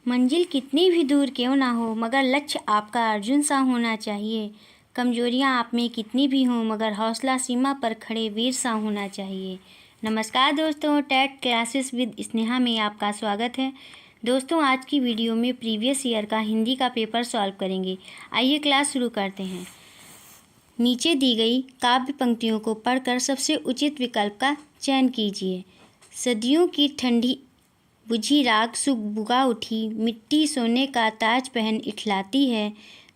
मंजिल कितनी भी दूर क्यों ना हो, मगर लक्ष्य आपका अर्जुन सा होना चाहिए। कमजोरियां आप में कितनी भी हों, मगर हौसला सीमा पर खड़े वीर सा होना चाहिए। नमस्कार दोस्तों, टेट क्लासेस विद स्नेहा में आपका स्वागत है। दोस्तों, आज की वीडियो में प्रीवियस ईयर का हिंदी का पेपर सॉल्व करेंगे। आइए क्लास शुरू करते हैं। नीचे दी गई काव्य पंक्तियों को पढ़कर सबसे उचित विकल्प का चयन कीजिए। सदियों की ठंडी बुझी राख सुगबुगा उठी, मिट्टी सोने का ताज पहन इठलाती है।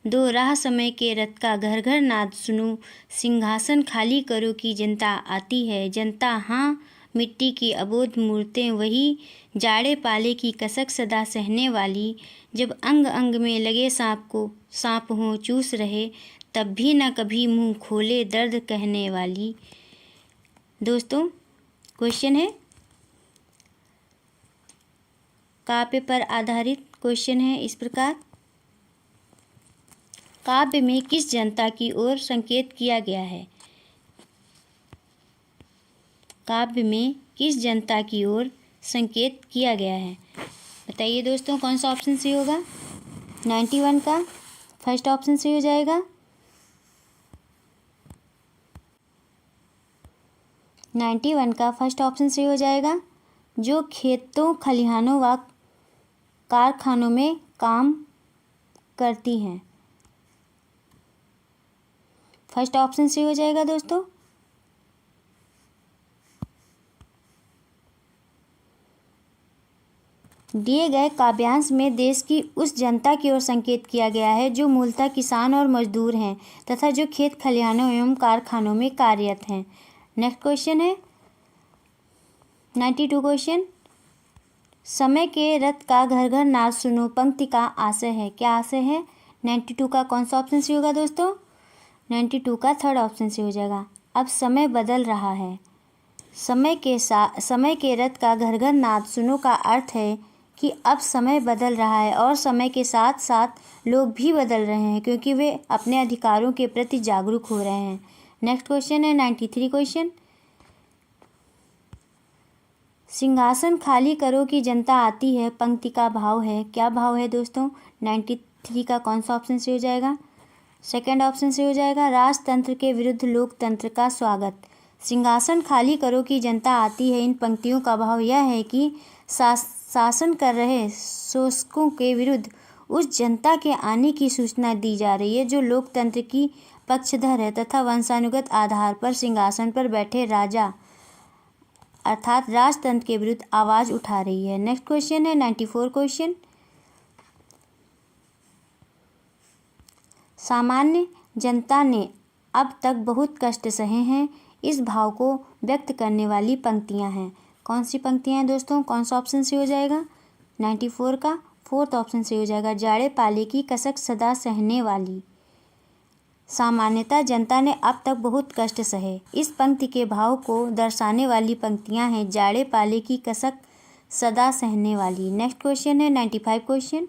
दो राह समय के रथ का घर घर नाद सुनूं, सिंहासन खाली करो की जनता आती है। जनता हाँ, मिट्टी की अबोध मूर्तें वही, जाड़े पाले की कसक सदा सहने वाली। जब अंग अंग में लगे सांप को सांप हों चूस रहे, तब भी न कभी मुंह खोले दर्द कहने वाली। दोस्तों, क्वेश्चन है, काव्य पर आधारित क्वेश्चन है इस प्रकार। काव्य में किस जनता की ओर संकेत किया गया है? काव्य में किस जनता की ओर संकेत किया गया है? बताइए दोस्तों, कौन सा ऑप्शन सही होगा? 91 का फर्स्ट ऑप्शन सही हो जाएगा। 91 का फर्स्ट ऑप्शन सही हो जाएगा। जो खेतों, खलिहानों व कारखानों में काम करती हैं। फर्स्ट ऑप्शन सही हो जाएगा दोस्तों। दिए गए काव्यांश में देश की उस जनता की ओर संकेत किया गया है जो मूलतः किसान और मजदूर हैं तथा जो खेत खलिहानों एवं कारखानों में कार्यरत हैं। नेक्स्ट क्वेश्चन है 92 क्वेश्चन। समय के रथ का घर घर नाद सुनो पंक्ति का आशय है। क्या आशय है? 92 का कौन सा ऑप्शन सही होगा दोस्तों? 92 का थर्ड ऑप्शन सही हो जाएगा। अब समय बदल रहा है। समय के रथ का घर घर नाद सुनो का अर्थ है कि अब समय बदल रहा है और समय के साथ साथ लोग भी बदल रहे हैं, क्योंकि वे अपने अधिकारों के प्रति जागरूक हो रहे हैं। नेक्स्ट क्वेश्चन है 93 क्वेश्चन। सिंहासन खाली करो की जनता आती है पंक्ति का भाव है। क्या भाव है दोस्तों? 93 का कौन सा ऑप्शन से हो जाएगा? सेकंड ऑप्शन से हो जाएगा। राजतंत्र के विरुद्ध लोकतंत्र का स्वागत। सिंहासन खाली करो की जनता आती है, इन पंक्तियों का भाव यह है कि शासन कर रहे शोषकों के विरुद्ध उस जनता के आने की सूचना दी जा रही है जो लोकतंत्र की पक्षधर है तथा वंशानुगत आधार पर सिंहासन पर बैठे राजा अर्थात राजतंत्र के विरुद्ध आवाज उठा रही है। नेक्स्ट क्वेश्चन है 94 क्वेश्चन। सामान्य जनता ने अब तक बहुत कष्ट सहे हैं, इस भाव को व्यक्त करने वाली पंक्तियां हैं। कौन सी पंक्तियां हैं दोस्तों? कौन सा ऑप्शन से हो जाएगा? 94 का फोर्थ ऑप्शन से हो जाएगा। जाड़े पाले की कसक सदा सहने वाली। सामान्यतः जनता ने अब तक बहुत कष्ट सहे, इस पंक्ति के भाव को दर्शाने वाली पंक्तियां हैं जाड़े पाले की कसक सदा सहने वाली। नेक्स्ट क्वेश्चन है 95 क्वेश्चन।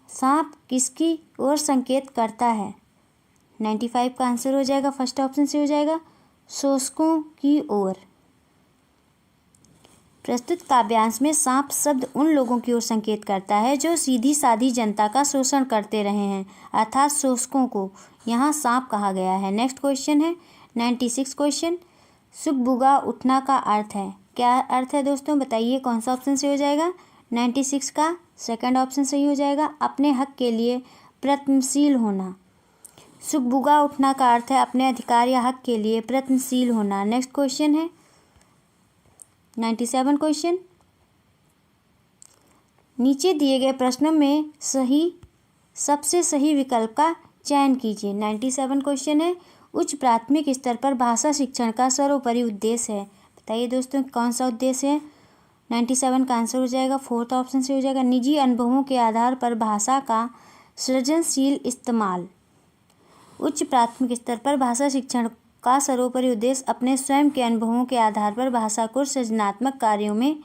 सांप किसकी ओर संकेत करता है? 95 का आंसर हो जाएगा फर्स्ट ऑप्शन से हो जाएगा, शोषकों की ओर। प्रस्तुत काव्यांश में सांप शब्द उन लोगों की ओर संकेत करता है जो सीधी सादी जनता का शोषण करते रहे हैं, अर्थात शोषकों को यहाँ सांप कहा गया है। नेक्स्ट क्वेश्चन है 96 क्वेश्चन। सुगबुगा उठना का अर्थ है। क्या अर्थ है दोस्तों? बताइए कौन सा ऑप्शन से हो जाएगा? 96 का सेकंड ऑप्शन सही हो जाएगा। अपने हक के लिए प्रयत्नशील होना। सुगबुगा उठना का अर्थ है अपने अधिकार या हक के लिए प्रयत्नशील होना। नेक्स्ट क्वेश्चन है 97 क्वेश्चन। नीचे दिए गए प्रश्नों में सबसे सही विकल्प का चयन कीजिए। 97 क्वेश्चन है, उच्च प्राथमिक स्तर पर भाषा शिक्षण का सर्वोपरि उद्देश्य है। बताइए दोस्तों कौन सा उद्देश्य है? 97 का आंसर हो जाएगा फोर्थ ऑप्शन से हो जाएगा। निजी अनुभवों के आधार पर भाषा का सृजनशील इस्तेमाल। उच्च प्राथमिक स्तर पर भाषा शिक्षण का सर्वोपरि उद्देश्य अपने स्वयं के अनुभवों के आधार पर भाषा को सृजनात्मक कार्यों में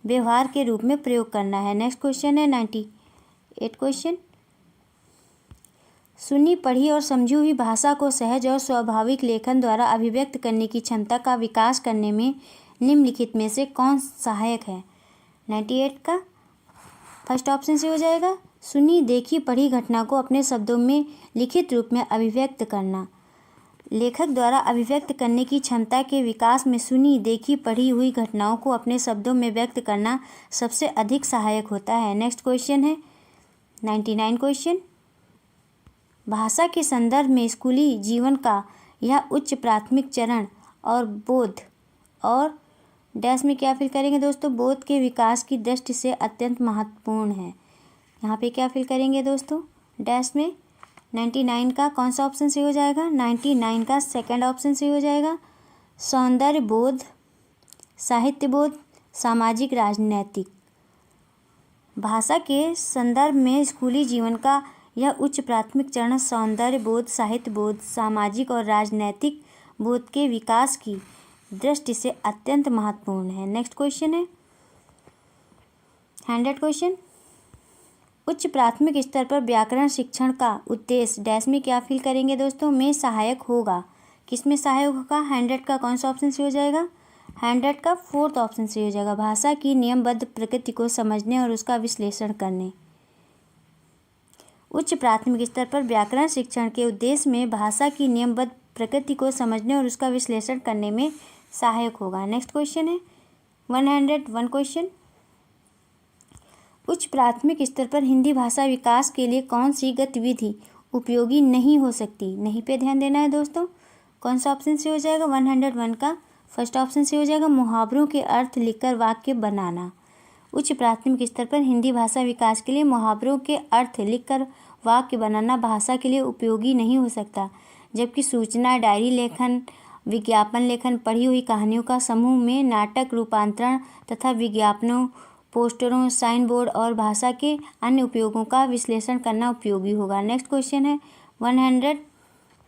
व्यवहार के रूप में प्रयोग करना है। नेक्स्ट क्वेश्चन है 98 क्वेश्चन। सुनी पढ़ी और समझी हुई भाषा को सहज और स्वाभाविक लेखन द्वारा अभिव्यक्त करने की क्षमता का विकास करने में निम्नलिखित में से कौन सहायक है? 98 का फर्स्ट ऑप्शन से हो जाएगा सुनी देखी पढ़ी घटना को अपने शब्दों में लिखित रूप में अभिव्यक्त करना। लेखक द्वारा अभिव्यक्त करने की क्षमता के विकास में सुनी देखी पढ़ी हुई घटनाओं को अपने शब्दों में व्यक्त करना सबसे अधिक सहायक होता है। नेक्स्ट क्वेश्चन है 99 क्वेश्चन। भाषा के संदर्भ में स्कूली जीवन का यह उच्च प्राथमिक चरण और बोध और डैश में क्या फिल करेंगे दोस्तों, बोध के विकास की दृष्टि से अत्यंत महत्वपूर्ण है। यहाँ पे क्या फिल करेंगे दोस्तों, डैश में 99 का कौन सा ऑप्शन से हो जाएगा, 99 का सेकंड ऑप्शन से हो जाएगा सौंदर्य बोध, साहित्य बोध, सामाजिक राजनैतिक। भाषा के संदर्भ में स्कूली जीवन का यह उच्च प्राथमिक चरण सौंदर्य बोध, साहित्य बोध, सामाजिक और राजनैतिक बोध के विकास की दृष्टि से अत्यंत महत्वपूर्ण है। नेक्स्ट क्वेश्चन है 100 क्वेश्चन। उच्च प्राथमिक स्तर पर व्याकरण शिक्षण का उद्देश्य डैश में क्या फिल करेंगे दोस्तों, में सहायक होगा। किस में सहायक होगा, 100 का कौन सा ऑप्शन से हो जाएगा, 100 का फोर्थ ऑप्शन से हो जाएगा भाषा की नियमबद्ध प्रकृति को समझने और उसका विश्लेषण करने। उच्च प्राथमिक स्तर पर व्याकरण शिक्षण के उद्देश्य में भाषा की नियमबद्ध प्रकृति को समझने और उसका विश्लेषण करने में सहायक होगा। नेक्स्ट क्वेश्चन है 101 क्वेश्चन। उच्च प्राथमिक स्तर पर हिंदी भाषा विकास के लिए कौन सी गतिविधि उपयोगी नहीं हो सकती, नहीं पे ध्यान देना है दोस्तों। कौन सा ऑप्शन से हो जाएगा, 101 का फर्स्ट ऑप्शन से हो जाएगा मुहावरों के अर्थ लिखकर वाक्य बनाना। उच्च प्राथमिक स्तर पर हिंदी भाषा विकास के लिए मुहावरों के अर्थ लिखकर वाक्य बनाना भाषा के लिए उपयोगी नहीं हो सकता, जबकि सूचना, डायरी लेखन, विज्ञापन लेखन, पढ़ी हुई कहानियों का समूह में नाटक रूपांतरण तथा विज्ञापनों, पोस्टरों, साइन बोर्ड और भाषा के अन्य उपयोगों का विश्लेषण करना उपयोगी होगा। नेक्स्ट क्वेश्चन है 102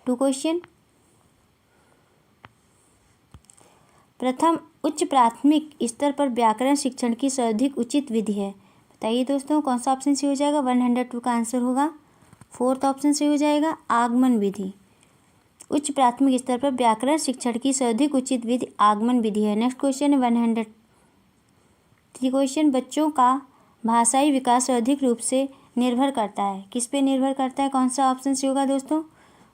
क्वेश्चन। प्रथम उच्च प्राथमिक स्तर पर व्याकरण शिक्षण की सर्वाधिक उचित विधि है, बताइए दोस्तों कौन सा ऑप्शन से हो जाएगा, 102 का आंसर होगा फोर्थ ऑप्शन से हो जाएगा आगमन विधि। उच्च प्राथमिक स्तर पर व्याकरण शिक्षण की सर्वाधिक उचित विधि आगमन विधि है। नेक्स्ट क्वेश्चन है 103 क्वेश्चन। बच्चों का भाषाई विकास सर्वाधिक रूप से निर्भर करता है, किस पे निर्भर करता है, कौन सा ऑप्शन से होगा दोस्तों,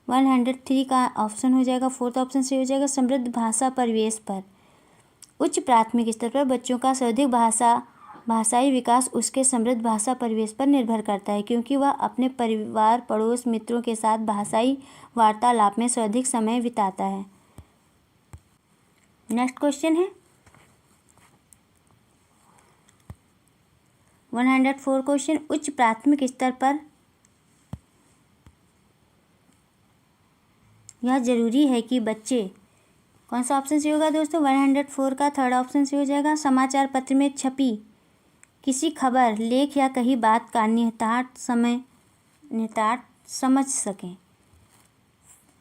103 का ऑप्शन हो जाएगा फोर्थ ऑप्शन से हो जाएगा समृद्ध भाषा परिवेश पर। उच्च प्राथमिक स्तर पर बच्चों का सर्वाधिक भाषाई विकास उसके समृद्ध भाषा परिवेश पर निर्भर करता है, क्योंकि वह अपने परिवार, पड़ोस, मित्रों के साथ भाषाई वार्तालाप में सर्वाधिक समय बिताता है। नेक्स्ट क्वेश्चन है 104 क्वेश्चन। उच्च प्राथमिक स्तर पर यह जरूरी है कि बच्चे, कौन सा ऑप्शन से होगा दोस्तों, 104 का थर्ड ऑप्शन से हो जाएगा समाचार पत्र में छपी किसी खबर, लेख या कही बात का निहितार्थ समझ सकें।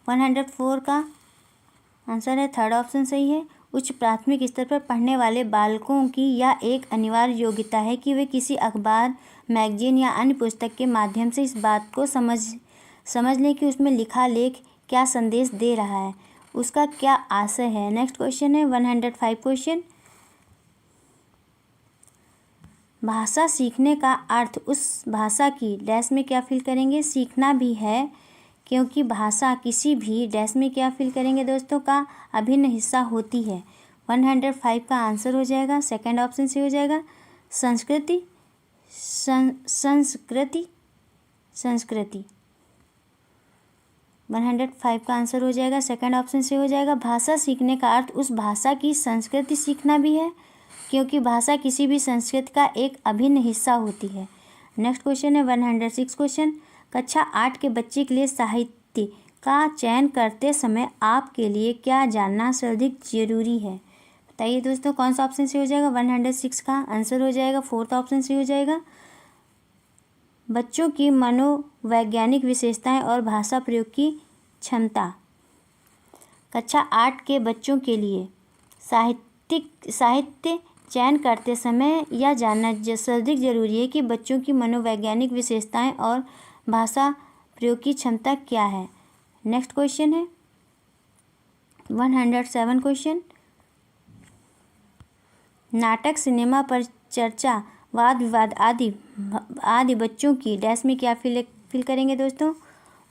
104 का आंसर है थर्ड ऑप्शन सही है। उच्च प्राथमिक स्तर पर पढ़ने वाले बालकों की यह एक अनिवार्य योग्यता है कि वे किसी अखबार, मैगजीन या अन्य पुस्तक के माध्यम से इस बात को समझ लें कि उसमें लिखा लेख क्या संदेश दे रहा है, उसका क्या आशय है। नेक्स्ट क्वेश्चन है 105 क्वेश्चन। भाषा सीखने का अर्थ उस भाषा की डैश में क्या फिल करेंगे, सीखना भी है, क्योंकि भाषा किसी भी डैश में क्या फिल करेंगे दोस्तों का अभिन्न हिस्सा होती है। 105 का आंसर हो जाएगा सेकंड ऑप्शन से हो जाएगा संस्कृति। 105 का आंसर हो जाएगा सेकंड ऑप्शन से हो जाएगा भाषा सीखने का अर्थ उस भाषा की संस्कृति सीखना भी है, क्योंकि भाषा किसी भी संस्कृति का एक अभिन्न हिस्सा होती है। नेक्स्ट क्वेश्चन है 106 क्वेश्चन। कक्षा 8 के बच्चे के लिए साहित्य का चयन करते समय आपके लिए क्या जानना सर्वाधिक जरूरी है, बताइए दोस्तों कौन सा ऑप्शन से हो जाएगा, 106 का आंसर हो जाएगा फोर्थ ऑप्शन से हो जाएगा बच्चों की मनोवैज्ञानिक विशेषताएं और भाषा प्रयोग की क्षमता। कक्षा 8 के बच्चों के लिए साहित्य चयन करते समय यह जानना सर्वाधिक जरूरी है कि बच्चों की मनोवैज्ञानिक विशेषताएं और भाषा प्रयोग की क्षमता क्या है। नेक्स्ट क्वेश्चन है 107 क्वेश्चन। नाटक, सिनेमा पर चर्चा, वाद विवाद आदि बच्चों की डैश में क्या फिल करेंगे दोस्तों?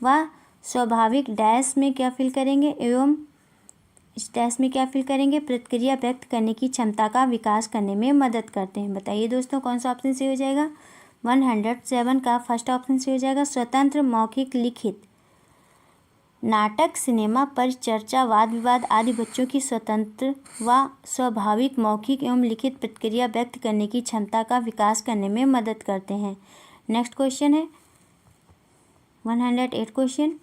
वह स्वाभाविक डैश में क्या फिल करेंगे एवं इस डैश में क्या फिल करेंगे? प्रतिक्रिया व्यक्त करने की क्षमता का विकास करने में मदद करते हैं। बताइए दोस्तों कौन सा ऑप्शन सही हो जाएगा? 107 का फर्स्ट ऑप्शन सही हो जाएगा। स्वतंत्र मौखिक लिखित नाटक, सिनेमा, परिचर्चा, वाद विवाद आदि बच्चों की स्वतंत्र व स्वाभाविक मौखिक एवं लिखित प्रतिक्रिया व्यक्त करने की क्षमता का विकास करने में मदद करते हैं। नेक्स्ट क्वेश्चन है 108 क्वेश्चन।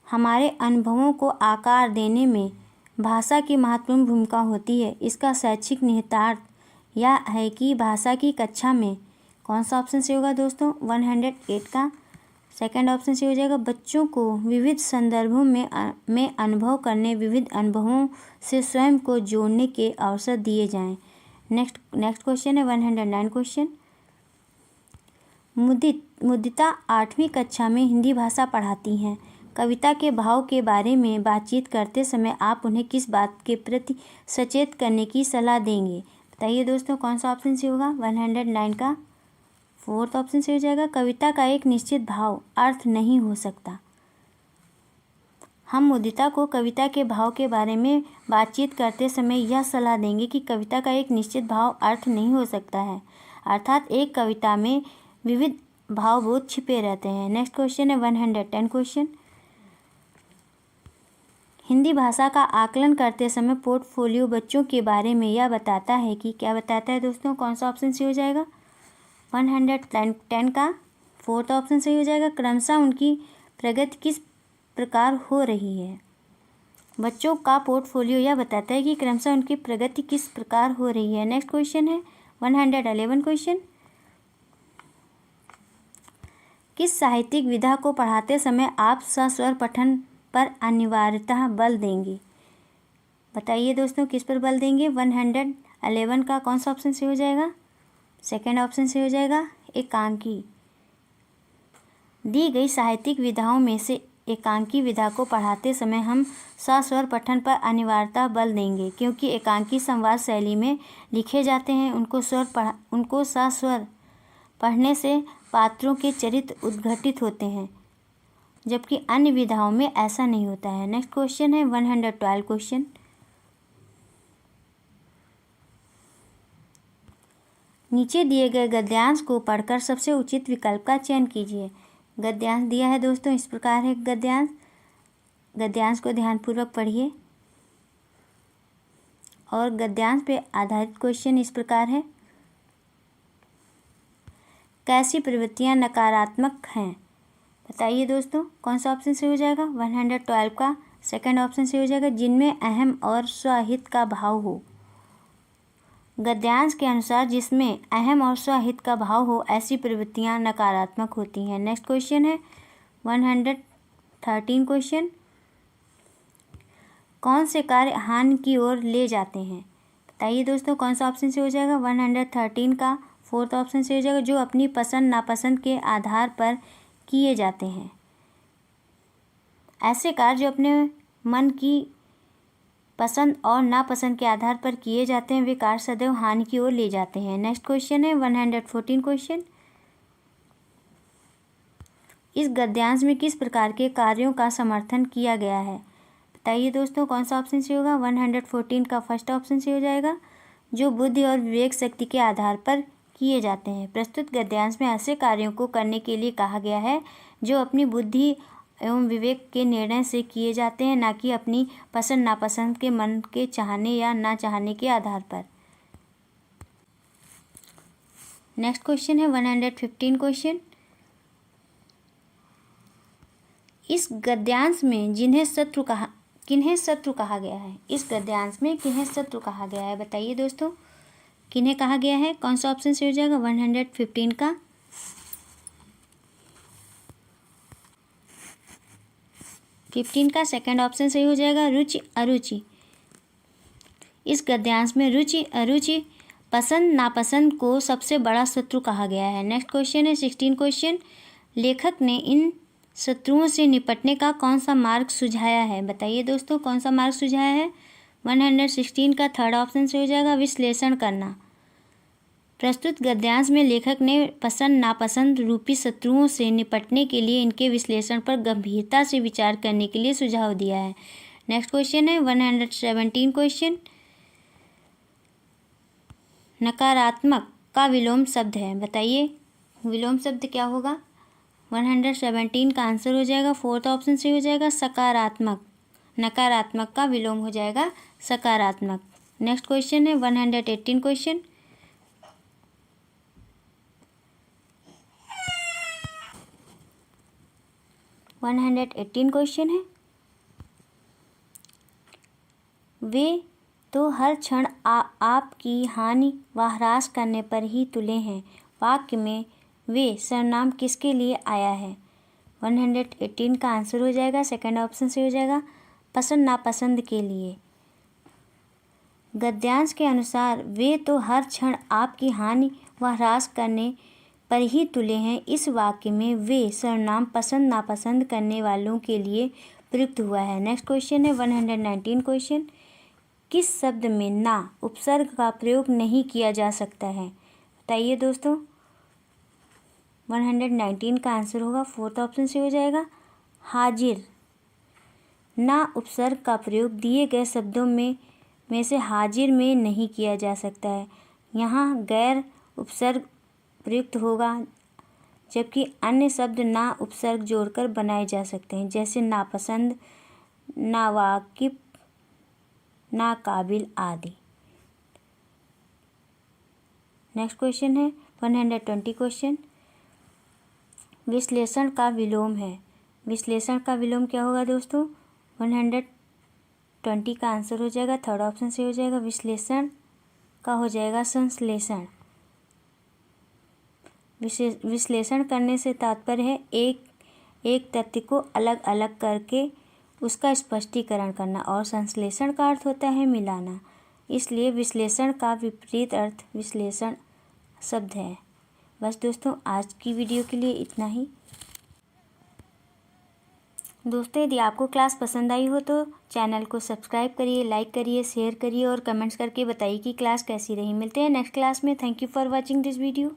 हमारे अनुभवों को आकार देने में भाषा की महत्वपूर्ण भूमिका होती है। इसका शैक्षिक निहितार्थ यह है कि भाषा की कक्षा में कौन सा ऑप्शन से होगा दोस्तों? 108 का सेकंड ऑप्शन से हो जाएगा। बच्चों को विविध संदर्भों में अनुभव करने, विविध अनुभवों से स्वयं को जोड़ने के अवसर दिए जाएं। नेक्स्ट क्वेश्चन है 109 क्वेश्चन। मुदिता 8वीं कक्षा में हिंदी भाषा पढ़ाती हैं। कविता के भाव के बारे में बातचीत करते समय आप उन्हें किस बात के प्रति सचेत करने की सलाह देंगे? बताइए दोस्तों कौन सा ऑप्शन से होगा? 109 का फोर्थ ऑप्शन से हो जाएगा। कविता का एक निश्चित भाव अर्थ नहीं हो सकता। हम मुदिता को कविता के भाव के बारे में बातचीत करते समय यह सलाह देंगे कि कविता का एक निश्चित भाव अर्थ नहीं हो सकता है, अर्थात एक कविता में विविध भावबोध छिपे रहते हैं। नेक्स्ट क्वेश्चन है 110 क्वेश्चन। हिंदी भाषा का आकलन करते समय पोर्टफोलियो बच्चों के बारे में यह बताता है कि क्या बताता है दोस्तों? कौन सा ऑप्शन से हो जाएगा? 110 का फोर्थ ऑप्शन सही हो जाएगा। क्रमशः उनकी प्रगति किस प्रकार हो रही है। बच्चों का पोर्टफोलियो यह बताता है कि क्रमशः उनकी प्रगति किस प्रकार हो रही है। नेक्स्ट क्वेश्चन है 111 क्वेश्चन। किस साहित्यिक विधा को पढ़ाते समय आप सस्वर पठन पर अनिवार्यतः बल देंगे? बताइए दोस्तों किस पर बल देंगे? 111 का कौन सा ऑप्शन से हो जाएगा? सेकेंड ऑप्शन से हो जाएगा एकांकी। दी गई साहित्यिक विधाओं में से एकांकी विधा को पढ़ाते समय हम सस्वर पठन पर अनिवार्यतः बल देंगे, क्योंकि एकांकी संवाद शैली में लिखे जाते हैं। उनको सस्वर पढ़ने से पात्रों के चरित्र उद्घटित होते हैं, जबकि अन्य विधाओं में ऐसा नहीं होता है। नेक्स्ट क्वेश्चन है 112 क्वेश्चन। नीचे दिए गए गद्यांश को पढ़कर सबसे उचित विकल्प का चयन कीजिए। गद्यांश दिया है दोस्तों इस प्रकार है। गद्यांश को ध्यानपूर्वक पढ़िए और गद्यांश पे आधारित क्वेश्चन इस प्रकार है। कैसी प्रवृत्तियां नकारात्मक हैं? बताइए दोस्तों कौन सा ऑप्शन से हो जाएगा? 112 का सेकंड ऑप्शन से हो जाएगा। जिनमें अहम और स्वहित का भाव हो। गद्यांश के अनुसार जिसमें अहम और स्वहित का भाव हो ऐसी प्रवृत्तियां नकारात्मक होती हैं। नेक्स्ट क्वेश्चन है 113 क्वेश्चन। कौन से कार्य हानि की ओर ले जाते हैं? बताइए दोस्तों कौन सा ऑप्शन से हो जाएगा? 113 का फोर्थ ऑप्शन से हो जाएगा। जो अपनी पसंद नापसंद के आधार पर किए जाते हैं। ऐसे कार्य जो अपने मन की पसंद और नापसंद के आधार पर किए जाते हैं वे कार्य सदैव हानि की ओर ले जाते हैं। नेक्स्ट क्वेश्चन है 114 क्वेश्चन। इस गद्यांश में किस प्रकार के कार्यों का समर्थन किया गया है? बताइए दोस्तों कौन सा ऑप्शन से होगा? 114 का फर्स्ट ऑप्शन से हो जाएगा। जो बुद्धि और विवेक शक्ति के आधार पर किए जाते हैं। प्रस्तुत गद्यांश में ऐसे कार्यों को करने के लिए कहा गया है जो अपनी बुद्धि एवं विवेक के निर्णय से किए जाते हैं, ना कि अपनी पसंद नापसंद के मन के चाहने या ना चाहने के आधार पर। नेक्स्ट क्वेश्चन है 115 क्वेश्चन। इस गद्यांश में किन्हें शत्रु कहा गया है? इस गद्यांश में किन्हें शत्रु कहा गया है? बताइए दोस्तों किन्हें कहा गया है? कौन सा ऑप्शन से हो जाएगा? 115 का 15 का सेकंड ऑप्शन सही हो जाएगा। रुचि अरुचि। इस गद्यांश में रुचि अरुचि पसंद नापसंद को सबसे बड़ा शत्रु कहा गया है। नेक्स्ट क्वेश्चन है 16 क्वेश्चन। लेखक ने इन शत्रुओं से निपटने का कौन सा मार्ग सुझाया है? बताइए दोस्तों कौन सा मार्ग सुझाया है? 116 का थर्ड ऑप्शन से हो जाएगा विश्लेषण करना। प्रस्तुत गद्यांश में लेखक ने पसंद नापसंद रूपी शत्रुओं से निपटने के लिए इनके विश्लेषण पर गंभीरता से विचार करने के लिए सुझाव दिया है। नेक्स्ट क्वेश्चन है 117 क्वेश्चन। नकारात्मक का विलोम शब्द है, बताइए विलोम शब्द क्या होगा। 117 का आंसर हो जाएगा, फोर्थ ऑप्शन से हो जाएगा सकारात्मक। नकारात्मक का विलोम हो जाएगा सकारात्मक। नेक्स्ट क्वेश्चन है 118 क्वेश्चन। क्वेश्चन है, वे तो हर क्षण आपकी हानि व ह्रास करने पर ही तुले हैं। वाक्य में वे सर्वनाम किसके लिए आया है। 118 का आंसर हो जाएगा, सेकंड ऑप्शन से हो जाएगा पसंद नापसंद के लिए। गद्यांश के अनुसार वे तो हर क्षण आपकी हानि व ह्रास करने पर ही तुले हैं। इस वाक्य में वे सर्वनाम पसंद नापसंद करने वालों के लिए प्रयुक्त हुआ है। नेक्स्ट क्वेश्चन है 119 क्वेश्चन। किस शब्द में ना उपसर्ग का प्रयोग नहीं किया जा सकता है, बताइए दोस्तों। 119 का आंसर होगा, फोर्थ ऑप्शन से हो जाएगा हाजिर। ना उपसर्ग का प्रयोग दिए गए शब्दों में से हाजिर में नहीं किया जा सकता है। यहाँ गैर उपसर्ग प्रयुक्त होगा, जबकि अन्य शब्द ना उपसर्ग जोड़कर बनाए जा सकते हैं, जैसे नापसंद, नावाकिफ, नाकाबिल आदि। नेक्स्ट क्वेश्चन है 120 क्वेश्चन। विश्लेषण का विलोम है। विश्लेषण का विलोम क्या होगा दोस्तों। 120 का आंसर हो जाएगा, थर्ड ऑप्शन से हो जाएगा विश्लेषण का हो जाएगा संश्लेषण। विश्लेषण करने से तात्पर्य है एक तथ्य को अलग अलग करके उसका स्पष्टीकरण करना, और संश्लेषण का अर्थ होता है मिलाना। इसलिए विश्लेषण का विपरीत अर्थ विश्लेषण शब्द है। बस दोस्तों, आज की वीडियो के लिए इतना ही। दोस्तों, यदि आपको क्लास पसंद आई हो तो चैनल को सब्सक्राइब करिए, लाइक करिए, शेयर करिए और कमेंट्स करके बताइए कि क्लास कैसी रही। मिलते हैं नेक्स्ट क्लास में। Thank you for watching this video.